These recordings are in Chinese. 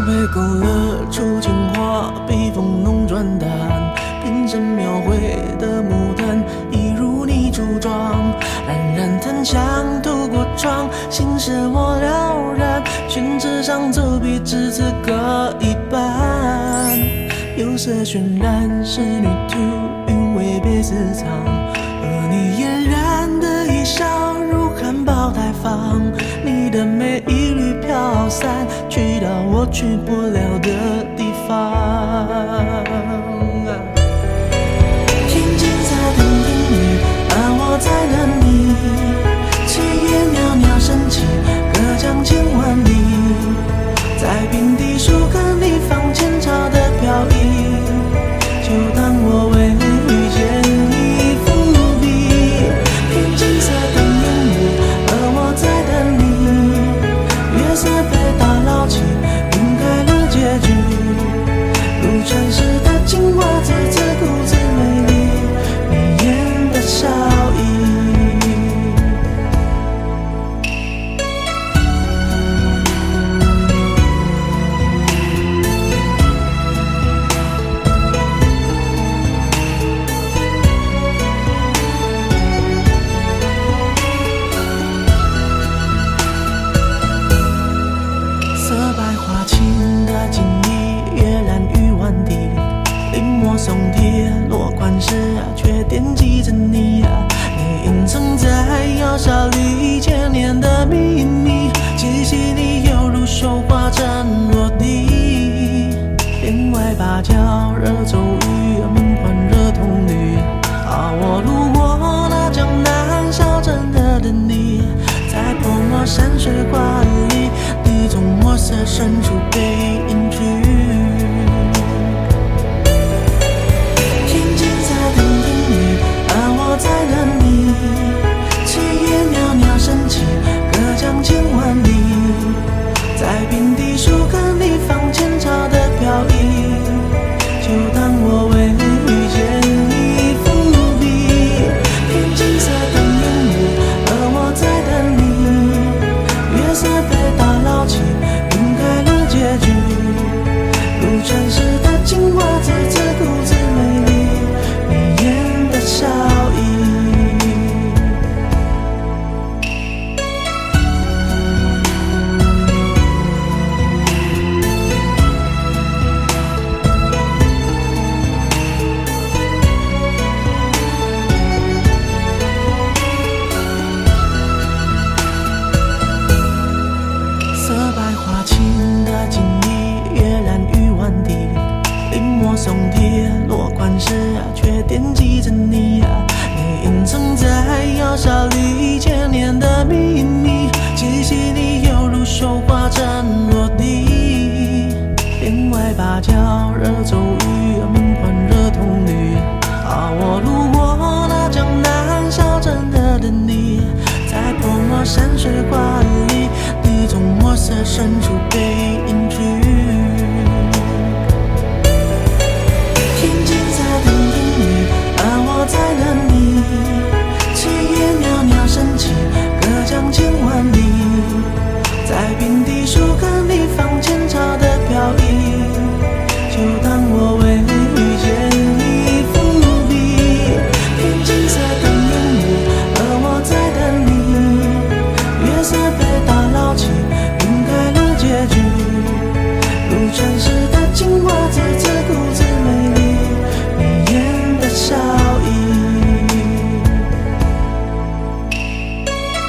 被勾勒出情话，笔锋浓转淡，平生描绘的牡丹，一如你初妆，冉冉檀香透过窗，心事我了然，宣纸上走笔至此各一半。釉色渲染仕女图，韵味被私藏，而你嫣然的一笑如含苞待放，你的美一缕飘散，去到我去不了的地方。天青色等烟雨，而我在等你，炊烟袅袅升起，隔江千万里，在平地树根里放前朝的飘逸，就当我为你遇见你伏笔。天青色等烟雨，而我在等你，月色被打捞起，晕开了结局，如传世的青花瓷，自顾自美丽，你眼的笑意。色白花青的锦衣，跃然于万底，临摹松贴落款时却惦记着你你隐藏在窑烧里千年的秘密，气息里犹如绣花针落地，帘外芭蕉惹骤雨，门环惹铜绿，我路过那江南小镇的等你，在泼墨山水画里，你从墨色深处被隐去。天青色等烟雨，而我在等你，炊烟袅袅升起，隔江千万里，在平地树根里放前朝的飘逸，就当我为你遇见你伏笔。天青色等烟雨，而我在等你，月色被打捞起，晕开了结局，如传世的青花瓷，自顾自美丽，你眼的笑意。色白花青的锦衣，跃然于万底，临摹松贴落款时却惦记着你你隐藏在窑烧里千年的秘密，气息里犹如绣花针落地，帘外芭蕉惹骤雨，门环惹铜绿，我路过那江南小镇的等你，在泼墨山水画里，你从墨色深处被隐去。天青色等烟雨，而我在等你，炊烟袅袅升起，隔江千万里，在平地树根里放前朝的飘逸，就当我为你遇见你伏笔。天青色等烟雨，而我在等你，月色被打捞起，晕开了结局，如传世的青花瓷，自顾自美丽，你眼的笑意。天青色等烟雨，而我在等你，炊烟袅袅升起，隔江千万里，在平地树根里放前朝的飘逸，就当我为你遇见你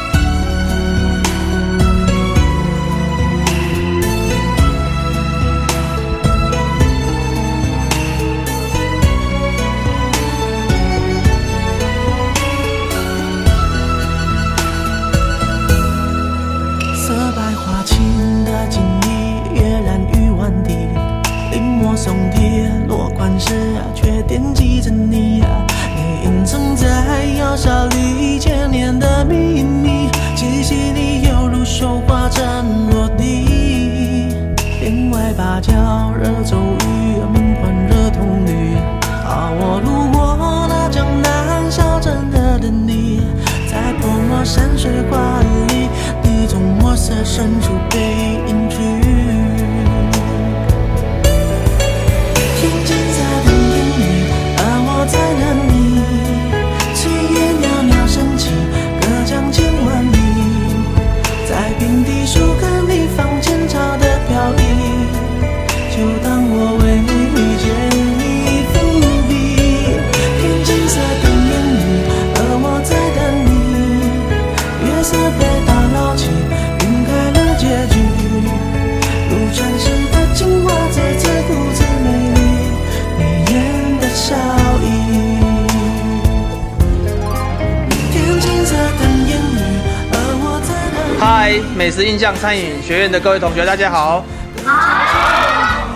伏笔。天青色等烟雨，而我在等你，月色被打捞起，晕开了结局，如传世的青花瓷，自顾自美丽，你眼的笑意。色白花青的锦衣，跃然于万底，临摹松贴落款时却惦记着你你隐藏在窑烧里千年的秘密，气息里犹如绣花针落地，帘外芭蕉惹骤雨，门环惹铜绿，我路过那江南小镇的等你，在泼墨山水画里，你从墨色深处被隐去。嗨，美食印象餐饮学院的各位同学，大家好。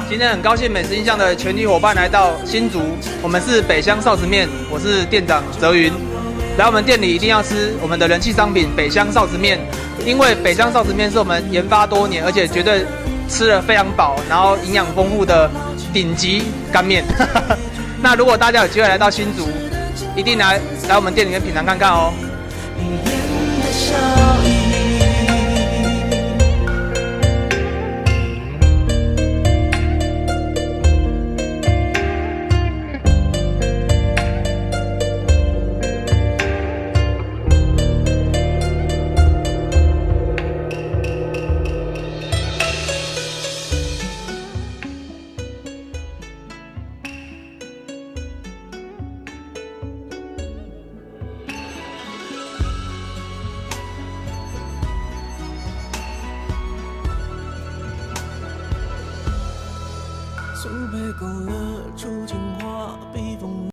今天很高兴美食印象的全体伙伴来到新竹，我们是北乡臊子面，我是店长泽云。来我们店里一定要吃我们的人气商品北乡臊子面，因为北乡臊子面是我们研发多年，而且绝对吃了非常饱，然后营养丰富的顶级干面。那如果大家有机会来到新竹，一定来我们店里面品尝看看哦。苏北勾勒出情话，笔锋。